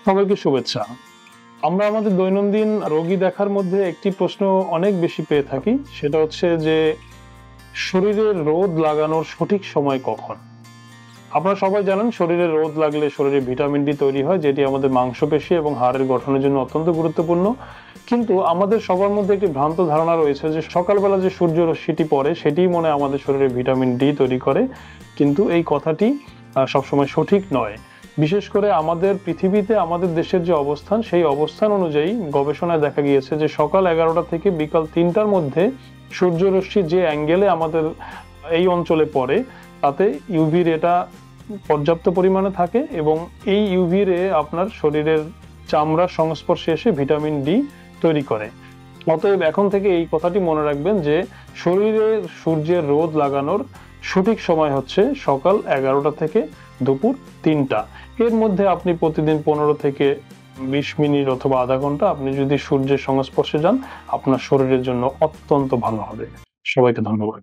সবাইকে শুভেচ্ছা। আমরা আমাদের দৈনন্দিন রোগী দেখার মধ্যে একটি প্রশ্ন অনেক বেশি পেয়ে থাকি। সেটা হচ্ছে যে শরীরে রোদ লাগানোর সঠিক সময় কখন? আপনারা সবাই জানেন শরীরে রোদ লাগলে শরীরে ভিটামিন ডি তৈরি হয়, যেটি আমাদের মাংসপেশি এবং হাড়ের গঠনের জন্য অত্যন্ত গুরুত্বপূর্ণ। কিন্তু আমাদের সবার মধ্যে একটি ভ্রান্ত ধারণা রয়েছে যে সকালবেলা যে সূর্যরশ্মিটি পড়ে সেটিই মনে হয় আমাদের শরীরে ভিটামিন ডি তৈরি করে। কিন্তু এই কথাটি সবসময় সঠিক নয়। বিশেষ করে আমাদের পৃথিবীতে আমাদের দেশের যে অবস্থান, সেই অবস্থান অনুযায়ী গবেষণায় দেখা গিয়েছে যে সকাল 11টা থেকে বিকাল 3টার মধ্যে সূর্যরশ্মি যে অ্যাঙ্গেলে আমাদের এই অঞ্চলে পড়ে তাতে ইউভি রেটা পর্যাপ্ত পরিমাণে থাকে এবং এই ইউভি রে আপনার শরীরের চামড়ার সংস্পর্শে এসে ভিটামিন ডি তৈরি করে। অতএব এখন থেকে এই কথাটি মনে রাখবেন যে শরীরে সূর্যের রোদ লাগানোর সঠিক সময় হচ্ছে সকাল 11টা থেকে দুপুর 3টা। এর মধ্যে আপনি প্রতিদিন 15 থেকে 20 মিনিট অথবা আধা ঘন্টা আপনি যদি সূর্যের সংস্পর্শে যান, আপনার শরীরের জন্য অত্যন্ত ভালো হবে। সবাইকে ধন্যবাদ।